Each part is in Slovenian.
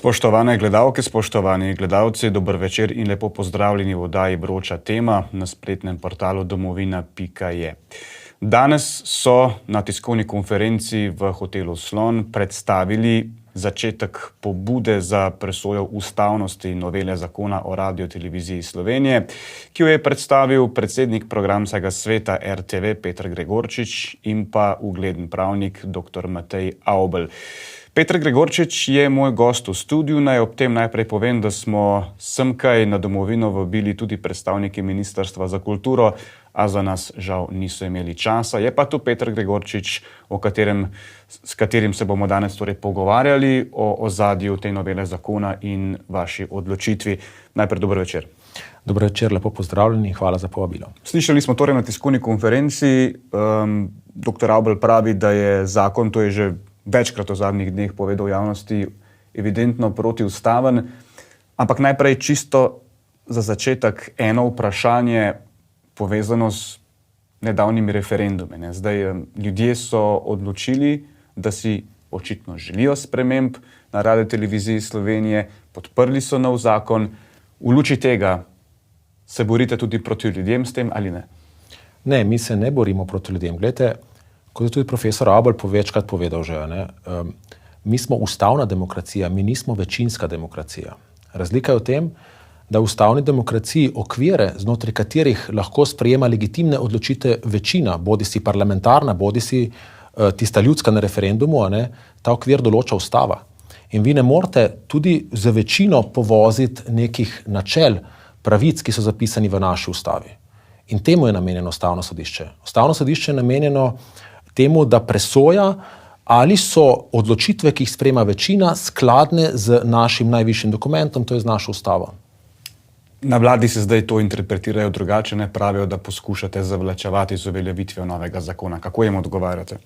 Spoštovane gledalke, spoštovani gledalci, dober večer in lepo pozdravljeni v oddaji Vroča tema na spletnem portalu domovina.je. Danes so na tiskovni konferenci v hotelu Slon predstavili začetek pobude za presojo ustavnosti novele zakona o Radioteleviziji Slovenije, ki jo je predstavil predsednik programskega sveta RTV Peter Gregorčič in pa ugleden pravnik dr. Matej Avbelj. Peter Gregorčič je moj gost v studiu. Naj ob tem najprej povem, da smo semkaj na domovino vabili tudi predstavniki Ministrstva za kulturo, a za nas žal niso imeli časa. Je pa tu Peter Gregorčič, s katerim se bomo danes torej pogovarjali o ozadju te novele zakona in vaši odločitvi. Najprej dober večer. Dober večer, lepo pozdravljeni in hvala za povabilo. Slišali smo torej na tiskovni konferenci, dr. Avbelj pravi, da je zakon, to je že večkrat v zadnjih dneh povedal javnosti, evidentno protiustaven. Ampak najprej čisto za začetek eno vprašanje povezano s nedavnimi referendumi. Zdaj, ljudje so odločili, da si očitno želijo sprememb na Radioteleviziji Slovenije, podprli so nov zakon. V luči tega se borite tudi proti ljudem s tem ali ne? Ne, mi se ne borimo proti ljudem. Glejte, kot je tudi profesor Avbelj večkrat povedal že, mi smo ustavna demokracija, mi nismo večinska demokracija. Razlika je v tem, da v ustavni demokraciji okvire, znotraj katerih lahko sprejema legitimne odločitve večina, bodisi parlamentarna, bodisi tista ljudska na referendumu, ta okvir določa ustava. In vi ne morete tudi z večino povoziti nekih načel, pravic, ki so zapisani v naši ustavi. In temu je namenjeno ustavno sodišče. Ustavno sodišče je namenjeno temu, da presoja, ali so odločitve, ki jih sprejema večina, skladne z našim najvišjim dokumentom, to je z našo ustavo. Na vladi se zdaj to interpretirajo drugače, ne pravijo, da poskušate zavlačevati z uveljavitvijo novega zakona. Kako jim odgovarjate?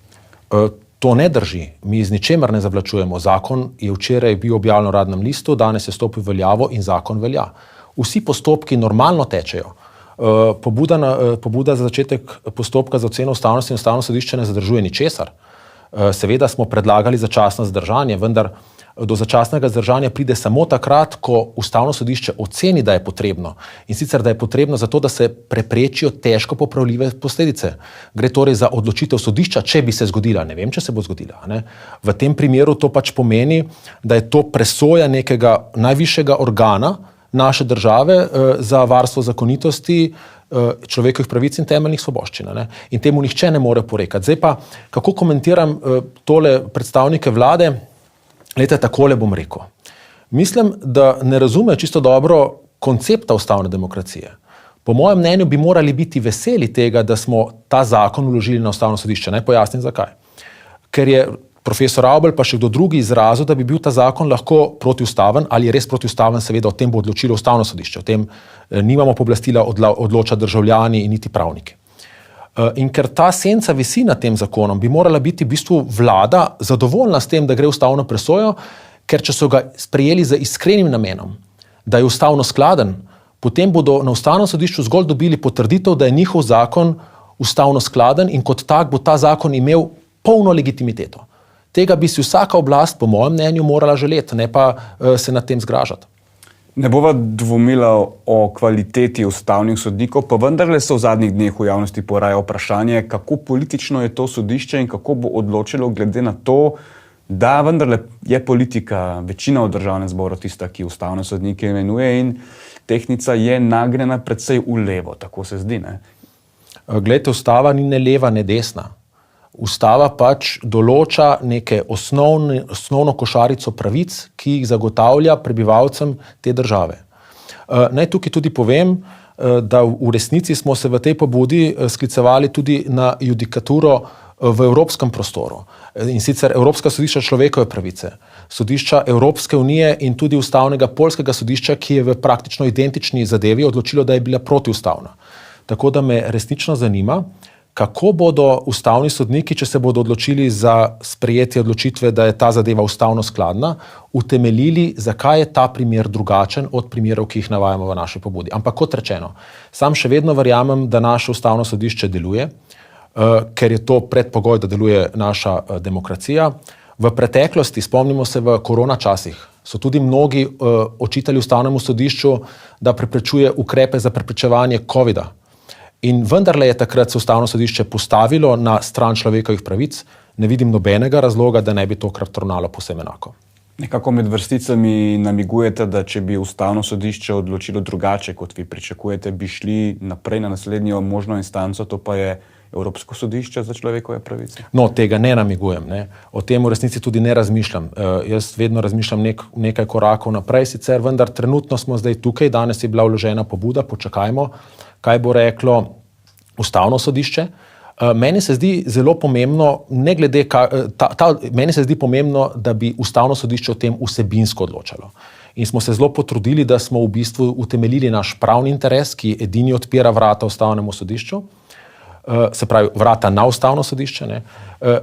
To ne drži. Mi z ničemer ne zavlačujemo. Zakon je včeraj bil objavljen v Uradnem listu, danes je stopil v veljavo in zakon velja. Vsi postopki normalno tečejo. Pobuda za začetek postopka za oceno ustavnosti in ustavno sodišče ne zadržuje ničesar. Seveda smo predlagali začasno zadržanje, vendar do začasnega zadržanja pride samo takrat, ko ustavno sodišče oceni, da je potrebno. In sicer, da je potrebno zato, da se preprečijo težko popravljive posledice. Gre torej za odločitev sodišča, če bi se zgodila. Ne vem, če se bo zgodila. V tem primeru to pač pomeni, da je to presoja nekega najvišjega organa naše države za varstvo zakonitosti, človekovih pravic in temeljnih svoboščin. In temu nihče ne more porekati. Zdaj pa, kako komentiram tole predstavnike vlade? Glejte, takole bom rekel. Mislim, da ne razume čisto dobro koncepta ustavne demokracije. Po mojem mnenju bi morali biti veseli tega, da smo ta zakon vložili na ustavno sodišče. Naj pojasnim zakaj. Ker je profesor Avbelj pa še kdo drugi izrazil, da bi bil ta zakon lahko protiustaven, ali je res protiustaven, seveda o tem bo odločilo ustavno sodišče. O tem nimamo pooblastila odločati državljani in niti pravniki. In ker ta senca visi nad tem zakonom, bi morala biti v bistvu vlada zadovoljna s tem, da gre ustavno presojo, ker če so ga sprejeli z iskrenim namenom, da je ustavno skladen, potem bodo na ustavnem sodišču zgolj dobili potrditev, da je njihov zakon ustavno skladen in kot tak bo ta zakon imel polno legitimiteto. Tega bi si vsaka oblast, po mojem mnenju, morala želeti, ne pa se nad tem zgražati. Ne bova dvomila o kvaliteti ustavnih sodnikov, pa vendarle se v zadnjih dneh v javnosti poraja vprašanje, kako politično je to sodišče in kako bo odločilo glede na to, da vendarle je politika, večina v državnem zboru tista, ki ustavne sodnike imenuje in tehtnica je nagnjena predvsej v levo, tako se zdi, ne? Glejte, ustava ni ne leva, ne desna. Ustava pač določa neke osnovno košarico pravic, ki jih zagotavlja prebivalcem te države. Naj tukaj tudi povem, da v resnici smo se v tej pobudi sklicevali tudi na judikaturo v evropskem prostoru. In sicer Evropska sodišča človekove pravice, sodišča Evropske unije in tudi ustavnega poljskega sodišča, ki je v praktično identični zadevi odločilo, da je bila protiustavna. Tako da me resnično zanima, kako bodo ustavni sodniki, če se bodo odločili za sprejetje odločitve, da je ta zadeva ustavno skladna, utemeljili, zakaj je ta primer drugačen od primerov, ki jih navajamo v naši pobudi. Ampak kot rečeno, sam še vedno verjamem, da naše ustavno sodišče deluje, ker je to predpogoj, da deluje naša demokracija. V preteklosti, spomnimo se v korona časih, So tudi mnogi očitali Ustavnemu sodišču, da preprečuje ukrepe za preprečevanje COVID-a. In vendarle je takrat se Ustavno sodišče postavilo na stran človekovih pravic. Ne vidim nobenega razloga, da ne bi tokrat ravnalo povsem enako. Nekako med vrsticami namigujete, da če bi Ustavno sodišče odločilo drugače, kot vi pričakujete, bi šli naprej na naslednjo možno instanco, to pa je Evropsko sodišče za človekove pravice. No, tega ne namigujem. Ne. O tem v resnici tudi ne razmišljam. Jaz vedno razmišljam nekaj korakov naprej, sicer vendar trenutno smo zdaj tukaj, danes je bila vložena pobuda, počakajmo, kaj bo reklo Ustavno sodišče. Meni se zdi zelo pomembno, meni se zdi pomembno, da bi Ustavno sodišče o tem vsebinsko odločalo. In smo se zelo potrudili, da smo v bistvu utemeljili naš pravni interes, ki edini odpira vrata Ustavnemu sodišču, se pravi vrata na Ustavno sodišče. Ne?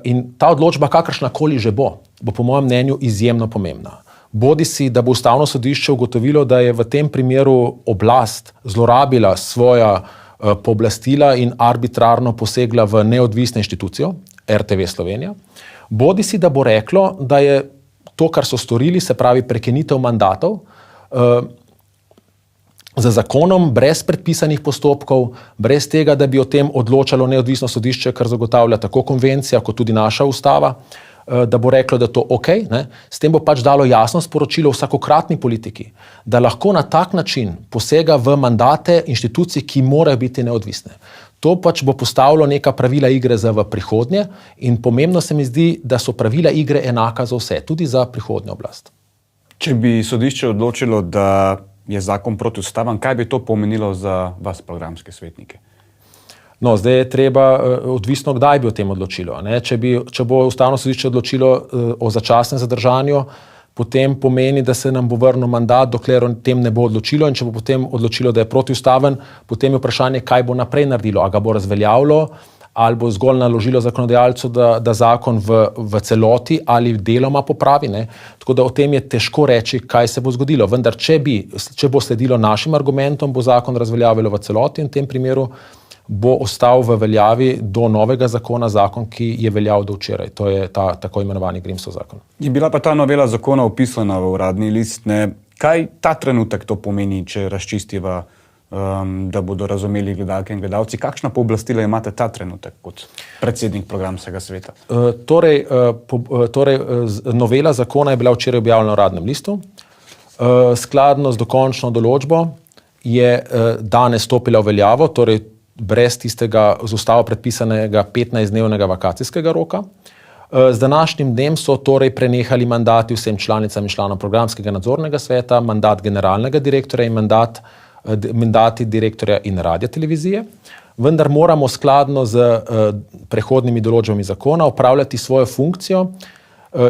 In ta odločba, kakršnakoli že bo po mojem mnenju izjemno pomembna. Bodisi, da bo Ustavno sodišče ugotovilo, da je v tem primeru oblast zlorabila svoja pooblastila in arbitrarno posegla v neodvisno inštitucijo, RTV Slovenija, bodisi, da bo reklo, da je to, kar so storili, se pravi prekinitev mandatov, za zakonom, brez predpisanih postopkov, brez tega, da bi o tem odločalo neodvisno sodišče, kar zagotavlja tako konvencija, kot tudi naša ustava, da bo reklo, da je to ok. Ne? S tem bo pač dalo jasno sporočilo vsakokratni politiki, da lahko na tak način posega v mandate inštitucij, ki morajo biti neodvisne. To pač bo postavilo neka pravila igre za v prihodnje in pomembno se mi zdi, da so pravila igre enaka za vse, tudi za prihodnjo oblast. Če bi sodišče odločilo, da je zakon protiustaven, kaj bi to pomenilo za vas, programske svetnike? No, zdaj je treba, odvisno kdaj bi o tem odločilo. Ne? Če bo Ustavno sodišče odločilo o začasnem zadržanju, potem pomeni, da se nam bo vrnil mandat, dokler o tem ne bo odločilo, in če bo potem odločilo, da je protiustaven, potem je vprašanje, kaj bo naprej naredilo. A ga bo razveljavilo, ali bo zgolj naložilo zakonodajalcu, da zakon v celoti ali deloma popravi. Ne? Tako da o tem je težko reči, kaj se bo zgodilo. Vendar, če bo sledilo našim argumentom, bo zakon razveljavilo v celoti in v tem primeru bo ostal v veljavi do novega zakona, zakon, ki je veljal do včeraj. To je ta tako imenovani Grimsov zakon. Je bila pa ta novela zakona opisana v Uradni list. Ne? Kaj ta trenutek to pomeni, če razčistiva, da bodo razumeli gledalke in gledalci? Kakšna pooblastila imate ta trenutek kot predsednik programskega sveta? Novela zakona je bila včeraj objavljena v Uradnem listu. Skladno z dokončno določbo je danes stopila v veljavo, torej brez tistega z ustavo predpisanega 15-dnevnega vakacijskega roka. Z današnjim dnem so torej prenehali mandati vsem članicam in članom programskega nadzornega sveta, mandat generalnega direktorja in mandati direktorja in radiotelevizije, vendar moramo skladno z prehodnimi določbami zakona opravljati svojo funkcijo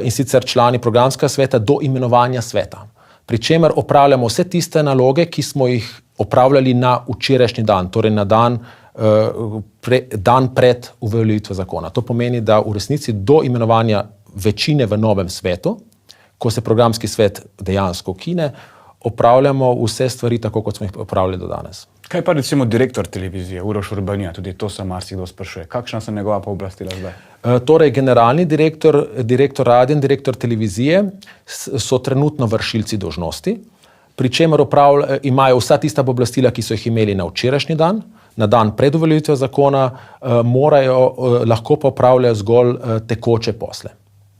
in sicer člani programskega sveta do imenovanja sveta. Pri čemer opravljamo vse tiste naloge, ki smo jih opravljali na včerajšnji dan, torej na dan pred uveljavitvijo zakona. To pomeni, da v resnici do imenovanja večine v novem svetu, ko se programski svet dejansko ukine, opravljamo vse stvari tako, kot smo jih opravljali do danes. Kaj pa recimo direktor televizije, Uroš Urbanija, tudi to se marsikdo sprašuje. Kakšna so njegova pooblastila zdaj? Torej, generalni direktor radia in direktor televizije so trenutno vršilci dolžnosti, pri čemer imajo vsa tista pooblastila, ki so jih imeli na včerajšnji dan, na dan pred uveljavitvijo zakona, lahko pa opravljajo zgolj tekoče posle.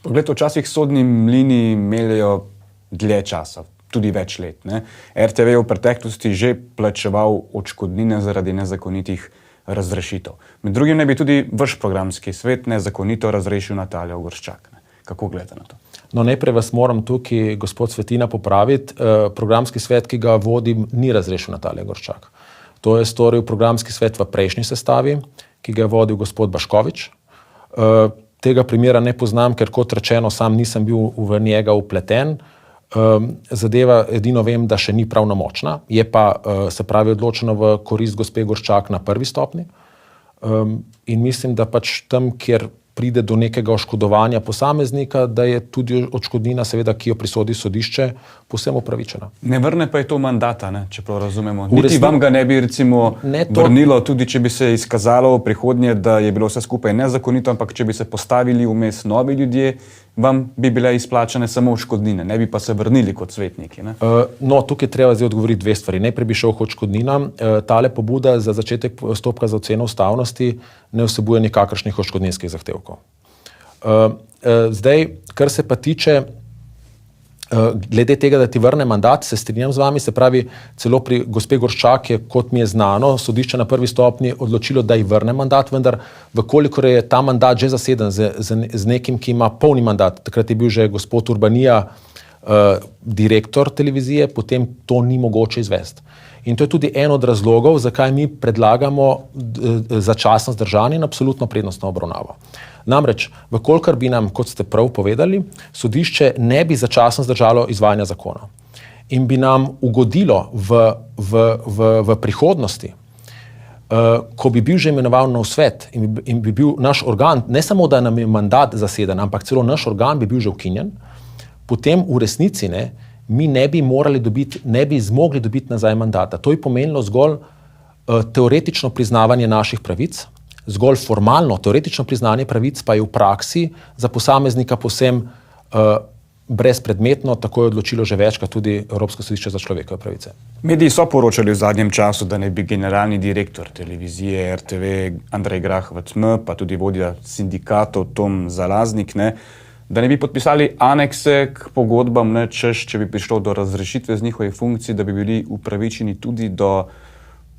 Poglejte, včasih sodni mlini meljejo dlje časa, tudi več let. Ne? RTV je v preteklosti že plačeval odškodnine zaradi nezakonitih razrešitev. Med drugim ne bi tudi vaš programski svet nezakonito razrešil Nataljo Gorščak. Ne? Kako gledate na to? No, najprej vas moram tukaj, gospod Svetina, popraviti. Programski svet, ki ga vodim, ni razrešil Natalja Gorščak. To je storil programski svet v prejšnji sestavi, ki ga je vodil gospod Baškovič. Tega primera ne poznam, ker kot rečeno, sam nisem bil v njega vpleten. Zadeva, edino vem, da še ni pravnomočna, je pa se pravi odločeno v korist gospe Gorščak na prvi stopni. In mislim, da pač tam, kjer pride do nekega oškodovanja posameznika, da je tudi odškodnina, seveda, ki jo prisodi sodišče, povsem upravičena. Ne vrne pa je to mandata, ne, če prav razumemo. Niti vam ga ne bi recimo vrnilo, tudi če bi se izkazalo v prihodnje, da je bilo vse skupaj nezakonito, ampak če bi se postavili vmes novi ljudje vam bi bile izplačane samo odškodnine, ne bi pa se vrnili kot svetniki. Ne? No, tukaj treba zdaj odgovoriti dve stvari. Najprej bi šel k odškodninam. Tale pobuda za začetek postopka za oceno ustavnosti ne vsebuje nikakršnih odškodninskih zahtevkov. Zdaj, kar se pa tiče glede tega, da ti vrne mandat, se strinjam z vami, se pravi, celo pri gospe Gorščak je, kot mi je znano, sodišče na prvi stopnji odločilo, da ji vrne mandat, vendar vkolikor je ta mandat že zaseden z nekim, ki ima polni mandat, takrat je bil že gospod Urbanija direktor televizije, potem to ni mogoče izvesti. In to je tudi en od razlogov, zakaj mi predlagamo začasno zdržanje in absolutno prednostno obravnavo. Namreč, vkolikor bi nam, kot ste prav povedali, sodišče ne bi začasno zdržalo izvajanja zakona in bi nam ugodilo v prihodnosti, ko bi bil že imenovan nov svet in bi bil naš organ, ne samo da nam je mandat zaseden, ampak celo naš organ bi bil že ukinjen, potem v resnici mi ne bi zmogli dobiti nazaj mandata. To je pomenilo zgolj teoretično priznavanje naših pravic, zgolj formalno teoretično priznanje pravic pa je v praksi za posameznika povsem brezpredmetno, tako je odločilo že večkrat tudi Evropsko sodišče za človekove pravice. Mediji so poročali v zadnjem času, da ne bi generalni direktor televizije RTV Andrej Grah Wacm, pa tudi vodja sindikatov Tom Zalaznik, da ne bi podpisali anekse k pogodbam, češ, če bi prišlo do razrešitve z njihovih funkcij, da bi bili upravičeni tudi do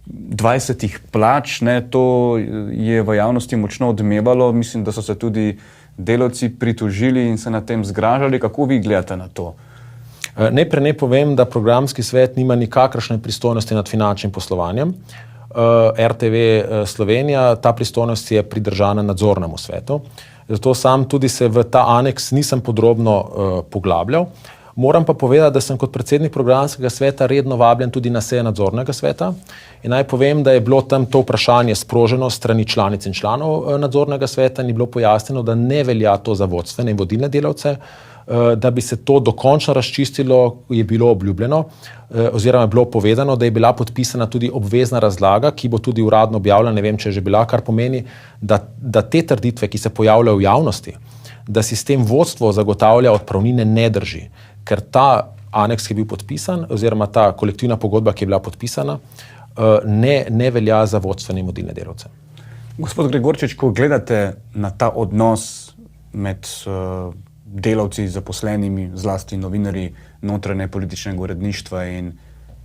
20 plač. To je v javnosti močno odmevalo. Mislim, da so se tudi delavci pritožili in se na tem zgražali. Kako vi gledate na to? Najprej naj povem, da programski svet nima nikakršne pristojnosti nad finančnim poslovanjem. RTV Slovenija, ta pristojnost je pridržana nadzornemu svetu. Zato sam tudi se v ta aneks nisem podrobno poglabljal. Moram pa povedati, da sem kot predsednik programskega sveta redno vabljen tudi na seje nadzornega sveta in naj povem, da je bilo tam to vprašanje sproženo strani članic in članov nadzornega sveta in je bilo pojasnjeno, da ne velja to za vodstvene in vodilne delavce, da bi se to dokončno razčistilo, je bilo obljubljeno oziroma je bilo povedano, da je bila podpisana tudi obvezna razlaga, ki bo tudi uradno objavljena, ne vem, če je že bila, kar pomeni, da te trditve, ki se pojavljajo v javnosti, da sistem vodstvo zagotavlja odpravnine, ne drži, ker ta aneks, ki je bil podpisan, oziroma ta kolektivna pogodba, ki je bila podpisana, ne velja za vodstvene in vodilne delavce. Gospod Gregorčič, ko gledate na ta odnos med delavci, zaposlenimi, zlasti novinarji notranje političnega uredništva in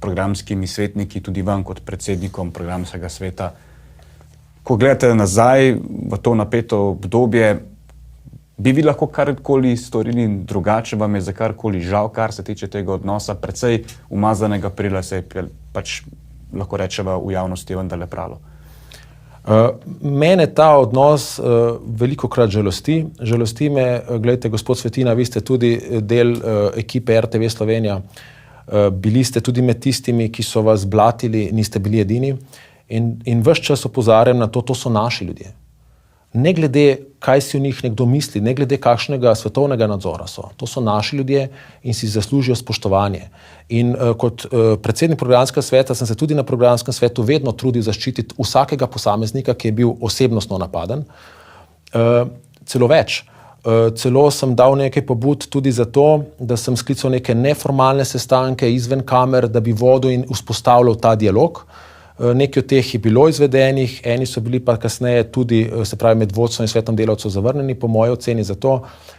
programskimi svetniki, tudi vam kot predsednikom programskega sveta, ko gledate nazaj v to napeto obdobje, bi vi lahko karkoli storili drugače, vam je za karkoli žal, kar se tiče tega odnosa, precej umazanega perila se je pač, lahko rečeva, v javnosti vendarle pralo. Mene ta odnos velikokrat žalosti. Žalosti me, gledajte, gospod Svetina, vi ste tudi del ekipe RTV Slovenija. Bili ste tudi med tistimi, ki so vas blatili, niste bili edini. In ves čas opozarjam na to, to so naši ljudje. Ne glede, kaj si o njih nekdo misli, ne glede kakšnega svetovnega nadzora so. To so naši ljudje in si zaslužijo spoštovanje. In kot predsednik programskega sveta sem se tudi na programskem svetu vedno trudil zaščititi vsakega posameznika, ki je bil osebnostno napaden. Celo več. Celo sem dal nekaj pobud tudi za to, da sem sklical neke neformalne sestanke izven kamer, da bi vodil in vzpostavljal ta dialog. Nekaj od teh je bilo izvedenih, eni so bili pa kasneje tudi, se pravi, med vodstvom in svetom delavcev zavrnjeni, po moji oceni zato,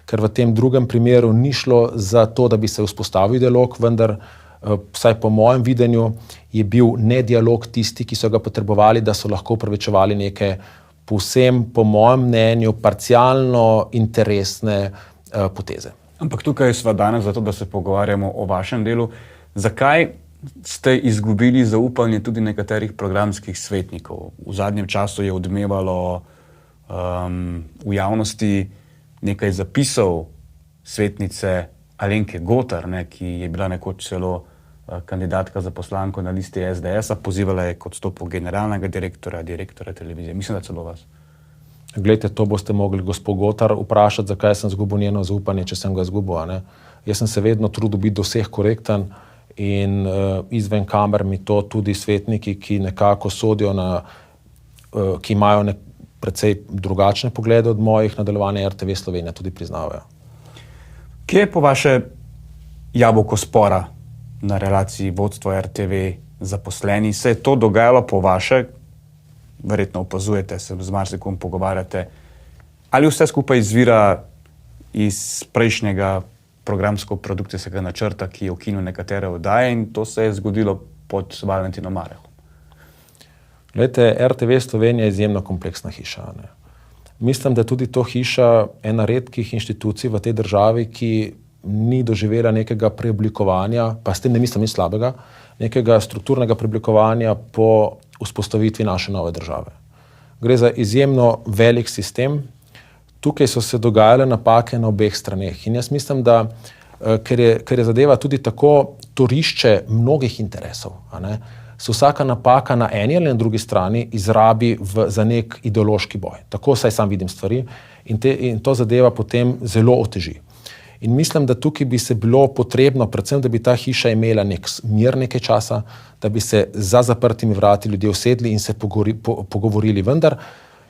ker v tem drugem primeru ni šlo za to, da bi se vzpostavil dialog, vendar, vsaj po mojem videnju, je bil nedialog tisti, ki so ga potrebovali, da so lahko upravičevali neke povsem, po mojem mnenju, parcialno interesne poteze. Ampak tukaj sva danes zato, da se pogovarjamo o vašem delu. Zakaj ste izgubili zaupanje tudi nekaterih programskih svetnikov? V zadnjem času je odmevalo v javnosti nekaj zapisov svetnice Alenke Gotar, ki je bila nekoč celo kandidatka za poslanko na listi SDS-a, pozivala je k odstopu generalnega direktorja televizije. Mislim, da celo vas. Glejte, to boste mogli gospod Gotar vprašati, zakaj sem izgubil njeno zaupanje, če sem ga izgubil. Jaz sem se vedno trudil biti do vseh korekten in izven kamer mi to tudi svetniki, ki nekako sodijo ki imajo precej drugačne poglede od mojih na delovanje RTV Slovenija, tudi priznavajo. Kje je po vaše jabolko spora na relaciji vodstvo RTV zaposleni? Se je to dogajalo po vaše? Verjetno opazujete, se z marsikom pogovarjate. Ali vse skupaj izvira iz prejšnjega programsko-produkcijskega načrta, ki je ukinil nekatere oddaje in to se je zgodilo pod Valentinom Marehom? Glejte, RTV Slovenija je izjemno kompleksna hiša. Ne? Mislim, da je tudi to hiša ena redkih inštitucij v tej državi, ki ni doživela nekega preoblikovanja, pa s tem ne mislim nič slabega, nekega strukturnega preoblikovanja po vzpostavitvi naše nove države. Gre za izjemno velik sistem. Tukaj so se dogajale napake na obeh straneh in jaz mislim, da ker je zadeva tudi tako torišče mnogih interesov, se vsaka napaka na eni ali na drugi strani izrabi za nek ideološki boj. Tako saj sam vidim stvari in to zadeva potem zelo oteži. In mislim, da tukaj bi se bilo potrebno, predvsem, da bi ta hiša imela nek mir nekaj časa, da bi se za zaprtimi vrati ljudje usedli in se pogovorili. Vendar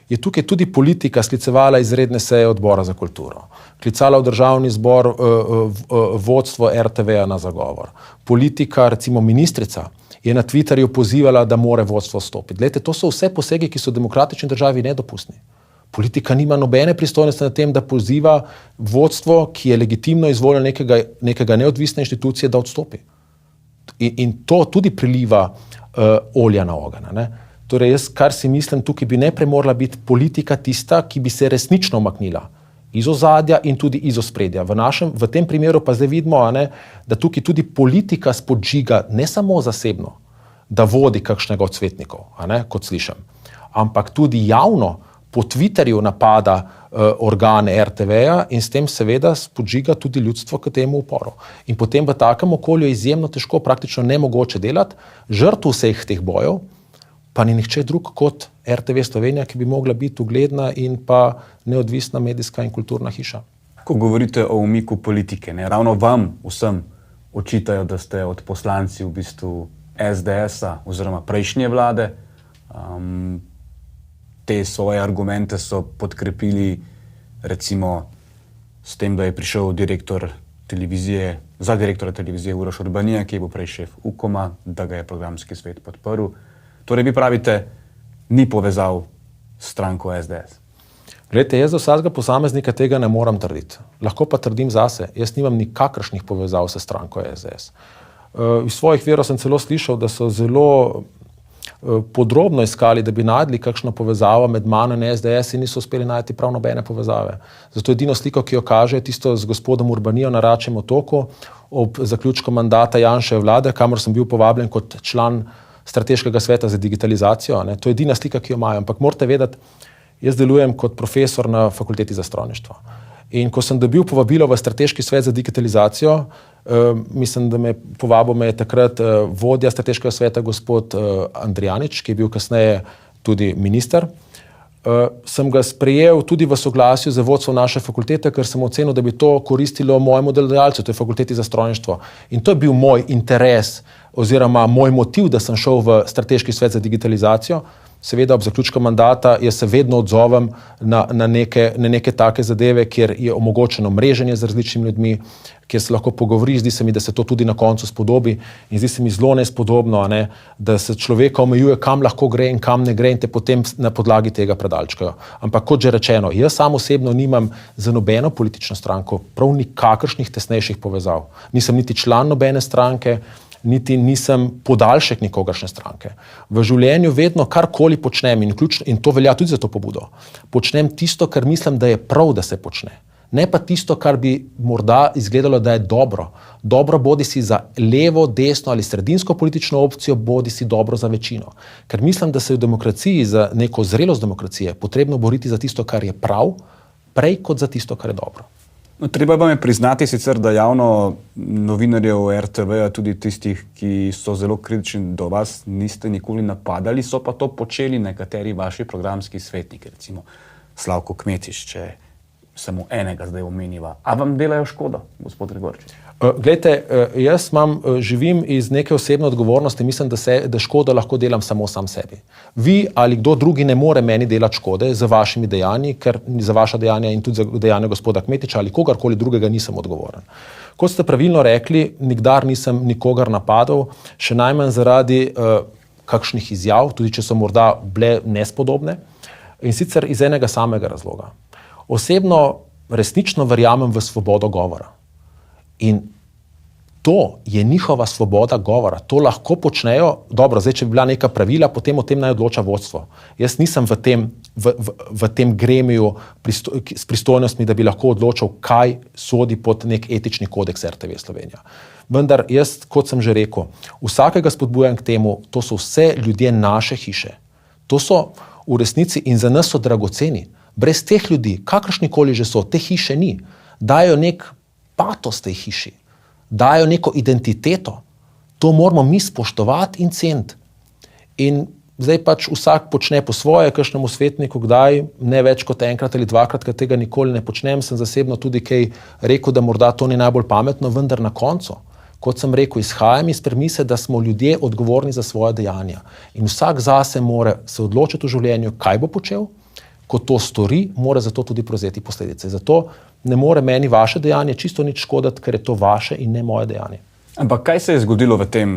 je tukaj tudi politika sklicevala izredne seje odbora za kulturo, klicala v državni zbor vodstvo RTV-ja na zagovor. Politika, recimo ministrica, je na Twitterju pozivala, da more vodstvo stopiti. Glejte, to so vse posegi, ki so v demokratični državi nedopustni. Politika nima nobene pristojnosti na tem, da poziva vodstvo, ki je legitimno izvoljeno nekega neodvisne inštitucije, da odstopi. In to tudi priliva olja na ogenj. Torej jaz, kar si mislim, tukaj bi najprej morala biti politika tista, ki bi se resnično umaknila iz ozadja in tudi iz ospredja. V tem primeru pa zdaj vidimo, da tukaj tudi politika spodžiga ne samo zasebno, da vodi kakšnega od svetnikov, kot slišim, ampak tudi javno po Twitterju napada organe RTV-ja in s tem seveda spodžiga tudi ljudstvo k temu uporu. In potem v takem okolju je izjemno težko, praktično nemogoče delati, žrtev vseh teh bojev, pa ni nihče drug kot RTV Slovenija, ki bi mogla biti ugledna in pa neodvisna medijska in kulturna hiša. Ko govorite o umiku politike, ravno vam vsem očitajo, da ste od poslanci v bistvu SDS-a oziroma prejšnje vlade. Te svoje argumente so podkrepili recimo s tem, da je prišel za direktora televizije Uroš Urbanija, ki je bil prej šef Ukoma, da ga je programski svet podprl. Torej vi pravite, ni povezal stranko SDS. Glejte, jaz za vsakega posameznika tega ne moram trditi. Lahko pa trdim zase. Jaz nimam nikakršnih povezav s stranko SDS. Iz svojih virov sem celo slišal, da so zelo podrobno iskali, da bi najdli kakšno povezavo med mano in SDS in niso uspeli najti prav nobene povezave. Zato edino sliko, ki jo kaže, je tisto z gospodom Urbanijo na Račjem otoku ob zaključku mandata Janševe vlade, kamor sem bil povabljen kot član strateškega sveta za digitalizacijo. To je edina slika, ki jo imajo. Ampak morate vedeti, jaz delujem kot profesor na fakulteti za strojništvo. In ko sem dobil povabilo v strateški svet za digitalizacijo, mislim, da me je takrat vodja strateškega sveta gospod Andrijanič, ki je bil kasneje tudi minister, sem ga sprejel tudi v soglasju z vodstvom naše fakultete, ker sem ocenil, da bi to koristilo mojemu delodajalcu, to je fakulteti za strojništvo. In to je bil moj interes oziroma moj motiv, da sem šel v strateški svet za digitalizacijo. Seveda ob zaključku mandata jaz se vedno odzovem na neke take zadeve, kjer je omogočeno mreženje z različnimi ljudmi, kjer se lahko pogovori, zdi se mi, da se to tudi na koncu spodobi in zdi se mi zelo nespodobno, da se človeka omejuje, kam lahko gre in kam ne gre in te potem na podlagi tega predalčkajo. Ampak kot že rečeno, jaz sam osebno nimam za nobeno politično stranko prav nikakršnih tesnejših povezav. Nisem niti član nobene stranke, niti nisem podaljšek nikogaršne stranke. V življenju vedno karkoli počnem in to velja tudi za to pobudo. Počnem tisto, kar mislim, da je prav, da se počne. Ne pa tisto, kar bi morda izgledalo, da je dobro. Dobro bodi si za levo, desno ali sredinsko politično opcijo, bodi si dobro za večino. Ker mislim, da se v demokraciji, za neko zrelost demokracije, potrebno boriti za tisto, kar je prav, prej kot za tisto, kar je dobro. Treba vam je priznati sicer, da javno novinarjev RTV-ja, tudi tistih, ki so zelo kritični do vas, niste nikoli napadali, so pa to počeli nekateri vaši programski svetniki, recimo Slavko Kmetič, če samo enega zdaj omeniva. A vam delajo škodo, gospod Gregorčič? Glejte, jaz živim iz neke osebne odgovornosti, mislim, da škodo lahko delam samo sam sebi. Vi ali kdo drugi ne more meni delati škode za vašimi dejanji, ker za vaša dejanja in tudi za dejanja gospoda Kmetiča ali kogarkoli drugega nisem odgovoren. Kot ste pravilno rekli, nikdar nisem nikogar napadal, še najmanj zaradi kakšnih izjav, tudi če so morda bile nespodobne, in sicer iz enega samega razloga. Osebno resnično verjamem v svobodo govora. In to je njihova svoboda govora. To lahko počnejo, dobro, zdaj, če bi bila neka pravila, potem o tem naj odloča vodstvo. Jaz nisem v tem gremiju s pristojnostmi, da bi lahko odločal, kaj sodi pod nek etični kodeks RTV Slovenija. Vendar jaz, kot sem že rekel, vsakega spodbujam k temu, to so vse ljudje naše hiše. To so v resnici in za nas so dragoceni. Brez teh ljudi, kakršnikoli že so, te hiše ni. Dajo nek patos tej hiši, dajo neko identiteto. To moramo mi spoštovati in ceniti. In zdaj pač vsak počne po svoje, kakšnemu svetniku kdaj, ne več kot enkrat ali dvakrat, ker tega nikoli ne počnem, sem zasebno tudi kaj rekel, da morda to ni najbolj pametno, vendar na koncu, kot sem rekel, izhajam iz premise, da smo ljudje odgovorni za svoje dejanja. In vsak zase mora se odločiti v življenju, kaj bo počel, ko to stori, mora za to tudi prevzeti posledice. Zato ne more meni vaše dejanje čisto nič škoditi, ker je to vaše in ne moje dejanje. Ampak kaj se je zgodilo v tem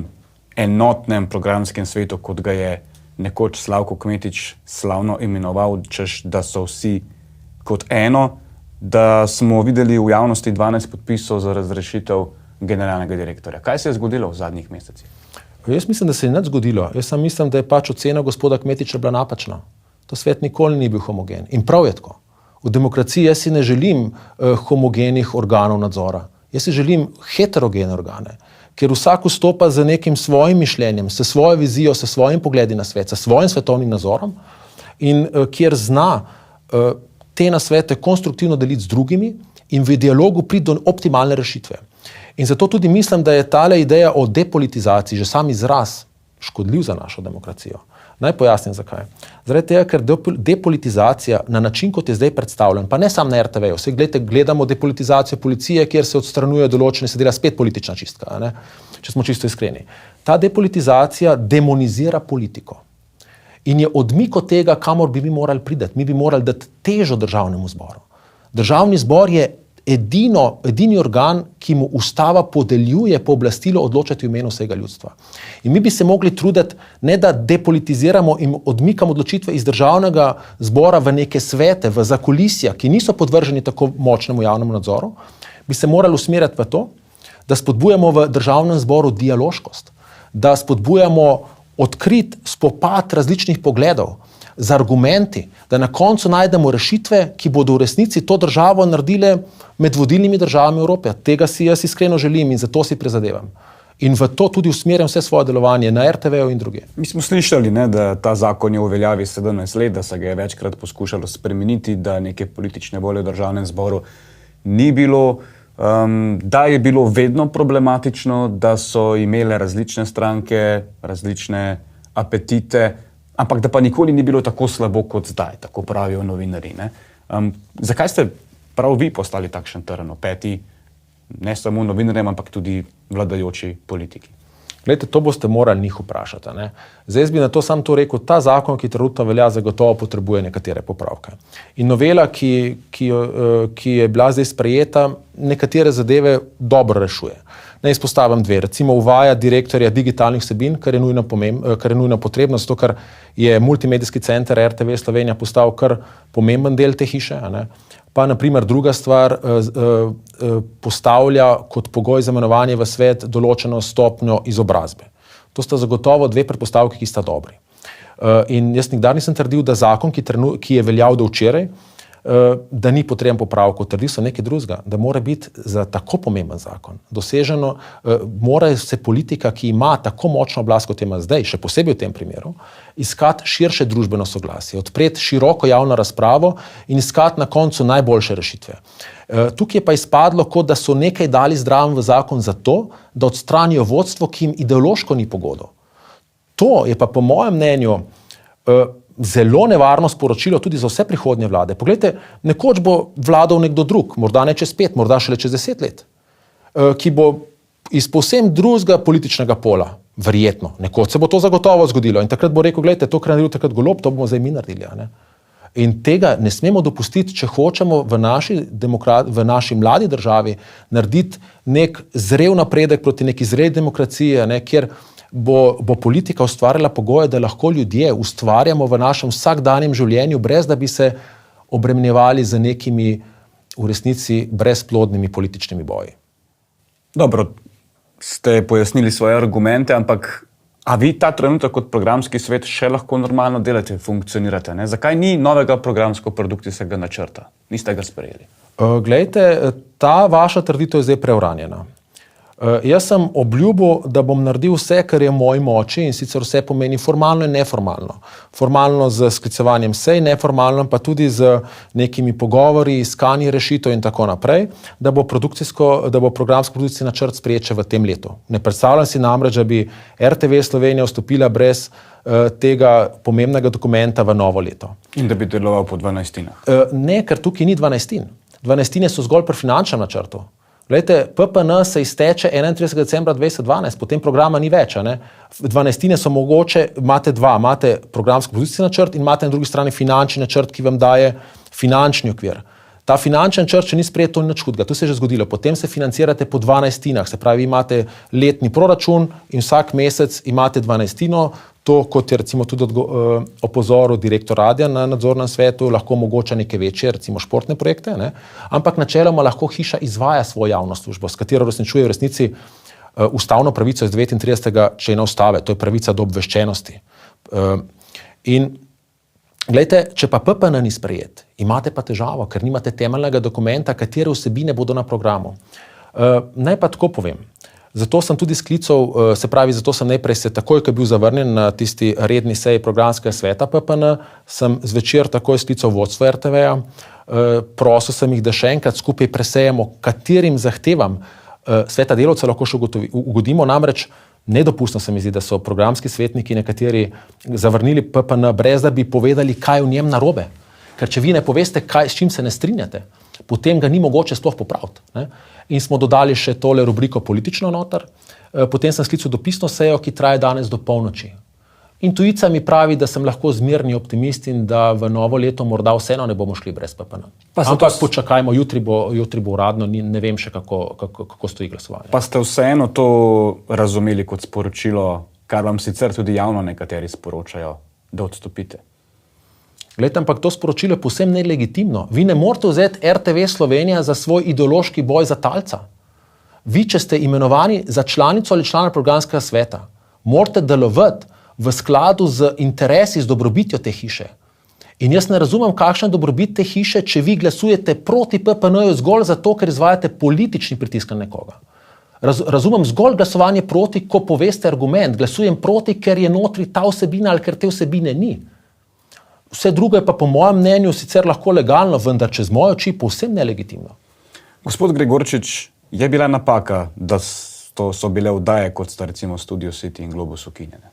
enotnem programskem svetu, kot ga je nekoč Slavko Kmetič slavno imenoval, češ, da so vsi kot eno, da smo videli v javnosti 12 podpisov za razrešitev generalnega direktorja. Kaj se je zgodilo v zadnjih mesecih? Jaz mislim, da se je nič zgodilo. Jaz mislim, da je pač ocena gospoda Kmetiča bila napačna. To svet nikoli ni bil homogen. In prav je tako. V demokraciji jaz si ne želim homogenih organov nadzora. Jaz si želim heterogene organe, ker vsak vstopa z nekim svojim mišljenjem, s svojo vizijo, s svojim pogledi na svet, s svojim svetovnim nazorom in kjer zna te nasvete konstruktivno deliti z drugimi in v dialogu priti do optimalne rešitve. In zato tudi mislim, da je tale ideja o depolitizaciji, že sam izraz, škodljiv za našo demokracijo. Naj pojasnim zakaj. Zaradi tega, ker depolitizacija na način, kot je zdaj predstavljen, pa ne samo na RTV-ju, vse gledamo depolitizacijo policije, kjer se odstranjuje določene, se dela spet politična čistka, ne? Če smo čisto iskreni. Ta depolitizacija demonizira politiko in je odmik od tega, kamor bi mi morali priti. Mi bi morali dati težo državnemu zboru. Državni zbor je edini organ, ki mu ustava podeljuje pooblastilo odločati v imenu vsega ljudstva. In mi bi se mogli truditi, ne da depolitiziramo in odmikamo odločitve iz državnega zbora v neke svete, v zakulisja, ki niso podvrženi tako močnemu javnemu nadzoru, bi se morali usmerjati v to, da spodbujamo v državnem zboru dialoškost, da spodbujamo odkrit spopad različnih pogledov, z argumenti, da na koncu najdemo rešitve, ki bodo v resnici to državo naredile med vodilnimi državami Evrope. Tega si jaz iskreno želim in zato si prizadevam. In v to tudi usmerjam vse svoje delovanje na RTV-ju in druge. Mi smo slišali, da ta zakon je v veljavi 17 let, da se ga je večkrat poskušalo spremeniti, da neke politične volje v državnem zboru ni bilo, da je bilo vedno problematično, da so imele različne stranke, različne apetite, ampak da pa nikoli ni bilo tako slabo kot zdaj, tako pravijo novinarji. Zakaj ste prav vi postali takšen trn v peti, ne samo novinarjem, ampak tudi vladajoči politiki? Glejte, to boste morali njih vprašati. Ne? Zdaj bi na to sam to rekel, ta zakon, ki trenutno velja, zagotovo potrebuje nekatere popravke. In novela, ki je bila zdaj sprejeta, nekatere zadeve dobro rešuje. Naj izpostavim dve. Recimo uvaja direktorja digitalnih vsebin, kar je nujno potrebno, zato ker je multimedijski center RTV Slovenija postal kar pomemben del te hiše. Ne? Pa naprimer druga stvar, postavlja kot pogoj za imenovanje v svet določeno stopnjo izobrazbe. To sta zagotovo dve predpostavki, ki sta dobri. In jaz nikdar nisem trdil, da zakon, ki je veljal do včeraj, da ni potreben popravkov, trdil so nekaj drugega, da mora biti za tako pomemben zakon doseženo, mora se politika, ki ima tako močno oblast, kot ima zdaj, še posebej v tem primeru, iskati širše družbeno soglasje, odpreti široko javno razpravo in iskati na koncu najboljše rešitve. Tukaj je pa izpadlo, kot da so nekaj dali zdraven v zakon zato, da odstranijo vodstvo, ki jim ideološko ni pogodo. To je pa po mojem mnenju zelo nevarno sporočilo tudi za vse prihodnje vlade. Poglejte, nekoč bo vladal nekdo drug, morda ne čez 5, morda šele čez 10 let. ki bo iz povsem drugega političnega pola. Verjetno. Nekoč se bo to zagotovo zgodilo. In takrat bo rekel, gledajte, to, kar je naredil takrat Golob, to bomo zdaj mi naredili. Ne? In tega ne smemo dopustiti, če hočemo v naši mladi državi narediti nek zrel napredek proti neki zreli demokraciji, ne, kjer bo politika ustvarjala pogoje, da lahko ljudje ustvarjamo v našem vsakdanjem življenju, brez da bi se obremenjevali z nekimi v resnici brezplodnimi političnimi boji. Dobro, ste pojasnili svoje argumente, ampak a vi ta trenutek kot programski svet še lahko normalno delate, funkcionirate? Ne? Zakaj ni novega programsko-produkcijskega načrta? Niste ga sprejeli? Glejte, ta vaša trditev je zdaj preuranjena. Jaz sem obljubil, da bom naredil vse, kar je v moji moči, in sicer vse pomeni formalno in neformalno. Formalno z sklicevanjem sej, neformalno pa tudi z nekimi pogovori, iskanji rešitev in tako naprej, da bo programsko-produkcijski načrt sprejet še v tem letu. Ne predstavljam si namreč, da bi RTV Slovenija vstopila brez tega pomembnega dokumenta v novo leto. In da bi deloval po 12-tinah? Ne, ker tukaj ni 12-tin. 12-tine so zgolj pri finančnem načrtu. Glejte, PPN se izteče 31. decembra 2012, potem programa ni več. 12-tine so mogoče, imate programsko-produkcijski načrt in imate na drugi strani finančni načrt, ki vam daje finančni okvir. Ta finančni načrt, če ni sprejet, to ni nič hudega, to se je že zgodilo. Potem se financirate po 12-tinah, se pravi, imate letni proračun in vsak mesec imate 12-tino. To, kot je recimo tudi opozoril direktor radia na nadzornem svetu, lahko omogoča neke večje, recimo športne projekte, ne? Ampak načeloma lahko hiša izvaja svojo javno službo, s katero uresničuje v resnici ustavno pravico iz 39. člena ustave, to je pravica do obveščenosti. In glejte, če pa PPN ni sprejet, imate pa težavo, ker nimate temeljnega dokumenta, katere vsebine bodo na programu. Naj pa tako povem. Zato sem tudi sklical, zato sem najprej se takoj, ko je bil zavrnjen na tisti redni seji programskega sveta PPN, sem zvečer takoj sklical vodstvo RTV-ja, prosil sem jih, da še enkrat skupaj presejemo, katerim zahtevam sveta delavca lahko še ugodimo, namreč nedopustno se mi zdi, da so programski svetniki nekateri zavrnili PPN, brez da bi povedali, kaj je v njem narobe. Ker če vi ne poveste, s čim se ne strinjate, potem ga ni mogoče sploh popraviti. Ne? In smo dodali še tole rubriko politično noter, potem sem sklical dopisno sejo, ki traja danes do polnoči. Intuicija mi pravi, da sem lahko zmerni optimist in da v novo leto morda vseeno ne bomo šli brez PPN. Ampak počakajmo, jutri bo uradno, ne vem še, kako stoji glasovanje. Pa ste vseeno to razumeli kot sporočilo, kar vam sicer tudi javno nekateri sporočajo, da odstopite? Glejte, ampak to sporočilo je povsem nelegitimno. Vi ne morete vzeti RTV Slovenija za svoj ideološki boj za talca. Vi, če ste imenovani za članico ali člana programskega sveta, morate delovati v skladu z interesi, z dobrobitjo te hiše. In jaz ne razumem, kakšna je dobrobit te hiše, če vi glasujete proti PPN-ju zgolj zato, ker izvajate politični pritisk na nekoga. Razumem zgolj glasovanje proti, ko poveste argument. Glasujem proti, ker je notri ta vsebina ali ker te vsebine ni. Vse drugo je pa po mojem mnenju sicer lahko legalno, vendar čez moje oči povsem nelegitimno. Gospod Gregorčič, je bila napaka, da so bile oddaje, kot sta recimo Studio City in Globus ukinjene?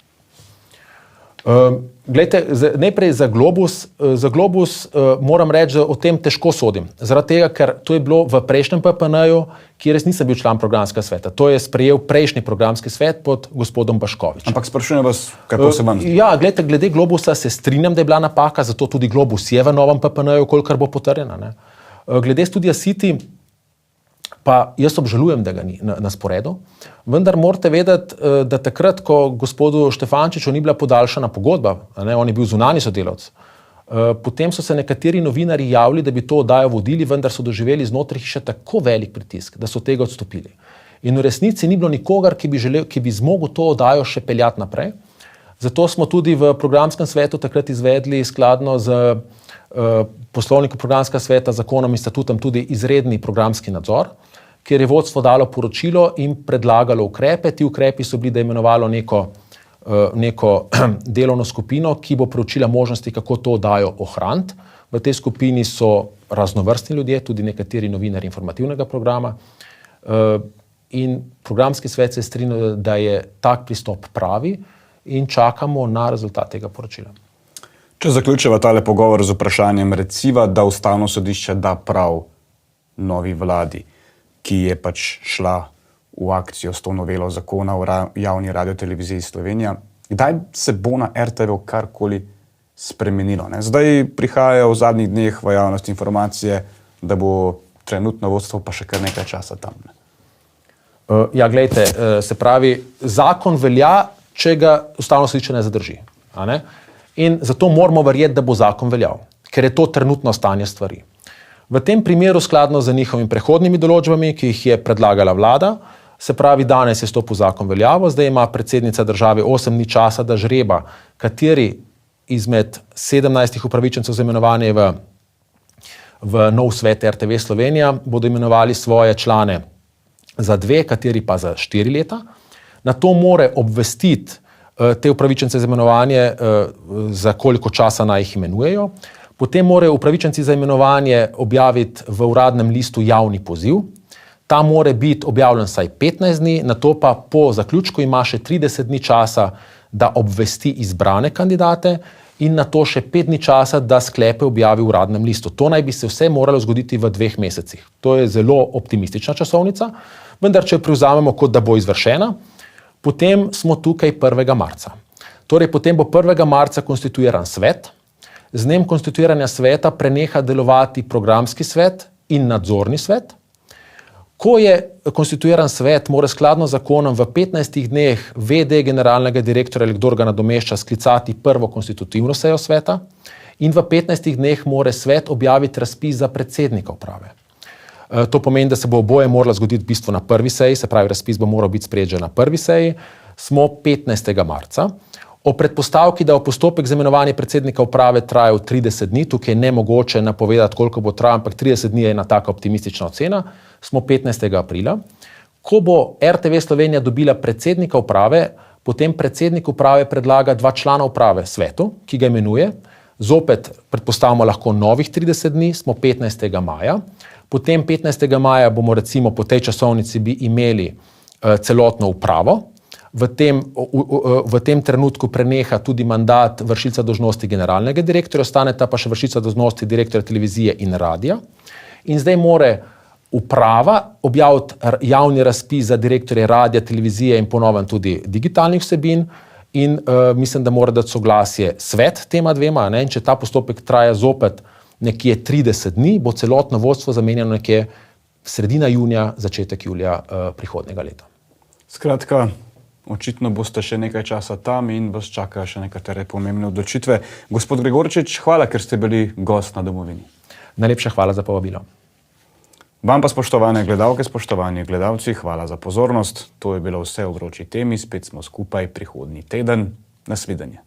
Glejte, najprej za Globus moram reči, da o tem težko sodim. Zaradi tega, ker to je bilo v prejšnjem PPN-ju, ki res nisem bil član programskega sveta. To je sprejel prejšnji programski svet pod gospodom Baškovičem. Ampak sprašujem vas, kako se vam zdi? Ja, glede Globusa se strinjam, da je bila napaka, zato tudi Globus je v novem PPN-ju, kolikor bo potrjena. Ne? Glede Studia City, pa jaz obžalujem, da ga ni na sporedu, vendar morate vedeti, da takrat, ko gospodu Štefančiču ni bila podaljšana pogodba, on je bil zunanji sodelavec, potem so se nekateri novinarji javili, da bi to oddajo vodili, vendar so doživeli znotraj hiše tako velik pritisk, da so tega odstopili. In v resnici ni bilo nikogar, ki bi zmogel to oddajo še peljati naprej. Zato smo tudi v programskem svetu takrat izvedli skladno z poslovnikom programskega sveta, zakonom in statutom tudi izredni programski nadzor, kjer je vodstvo dalo poročilo in predlagalo ukrepe. Ti ukrepi so bili, da je imenovalo neko delovno skupino, ki bo preučila možnosti, kako to oddajo ohraniti. V tej skupini so raznovrstni ljudje, tudi nekateri novinarji informativnega programa. In programski svet se je strinjal, da je tak pristop pravi in čakamo na rezultat tega poročila. Če zaključiva tale pogovor z vprašanjem, reciva, da Ustavno sodišče da prav novi vladi. ki je pač šla v akcijo s to novelo zakona o javni radioteleviziji Slovenija. Kdaj se bo na RTV karkoli spremenilo? Ne? Zdaj prihajajo v zadnjih dneh v javnost informacije, da bo trenutno vodstvo pa še kar nekaj časa tam. Ne? Ja, gledajte, se pravi, zakon velja, če ga Ustavno sodišče ne zadrži. A ne? In zato moramo verjeti, da bo zakon veljal, ker je to trenutno stanje stvari. V tem primeru, skladno z njihovimi prehodnimi določbami, ki jih je predlagala vlada, se pravi, danes je stopil zakon veljavo, zdaj ima predsednica države 8 dni časa, da žreba, kateri izmed 17 upravičencev za imenovanje v nov svet RTV Slovenija bodo imenovali svoje člane za 2, kateri pa za 4 leta. Na to more obvestiti te upravičence za imenovanje, za koliko časa naj jih imenujejo. Potem morajo upravičenci za imenovanje objaviti v uradnem listu javni poziv. Ta mora biti objavljen vsaj 15 dni, na to pa po zaključku ima še 30 dni časa, da obvesti izbrane kandidate in na to še 5 dni časa, da sklepe objavi v uradnem listu. To naj bi se vse moralo zgoditi v 2 mesecih. To je zelo optimistična časovnica, vendar če jo privzamemo kot da bo izvršena, potem smo tukaj 1. marca. Torej, potem bo 1. marca konstituiran svet. Z dnem konstituiranja sveta preneha delovati programski svet in nadzorni svet. Ko je konstituiran svet, mora skladno z zakonom v 15 dneh VD generalnega direktorja ali kdor ga nadomešča sklicati prvo konstitutivno sejo sveta in v 15 dneh mora svet objaviti razpis za predsednika uprave. To pomeni, da se bo oboje moralo zgoditi v bistvu na prvi seji, se pravi, razpis bo moral biti sprejet že na prvi seji. Smo 15. marca. O predpostavki, da bo postopek za imenovanje predsednika uprave trajal 30 dni, tukaj je nemogoče napovedati, koliko bo trajal, ampak 30 dni je ena taka optimistična ocena, smo 15. aprila. Ko bo RTV Slovenija dobila predsednika uprave, potem predsednik uprave predlaga 2 člana uprave svetu, ki ga imenuje. Zopet predpostavimo lahko novih 30 dni, smo 15. maja. Potem 15. maja bomo recimo po tej časovnici bi imeli celotno upravo. V tem trenutku preneha tudi mandat vršilca dolžnosti generalnega direktorja, ostaneta pa še vršilca dolžnosti direktorja televizije in radia. In zdaj mora uprava objaviti javni razpis za direktorje radia, televizije in ponovno tudi digitalnih vsebin in mislim, da mora dati soglasje svet tema 2, ne? In če ta postopek traja zopet nekje 30 dni, bo celotno vodstvo zamenjano nekje sredina junija, začetek julija prihodnjega leta. Skratka, očitno boste še nekaj časa tam in vas čakajo še nekatere pomembne odločitve. Gospod Gregorčič, hvala, ker ste bili gost na Domovini. Najlepša hvala za povabilo. Vam pa, spoštovane gledalke, spoštovani gledalci, hvala za pozornost. To je bilo vse o vroči temi, spet smo skupaj prihodnji teden. Nasvidenje.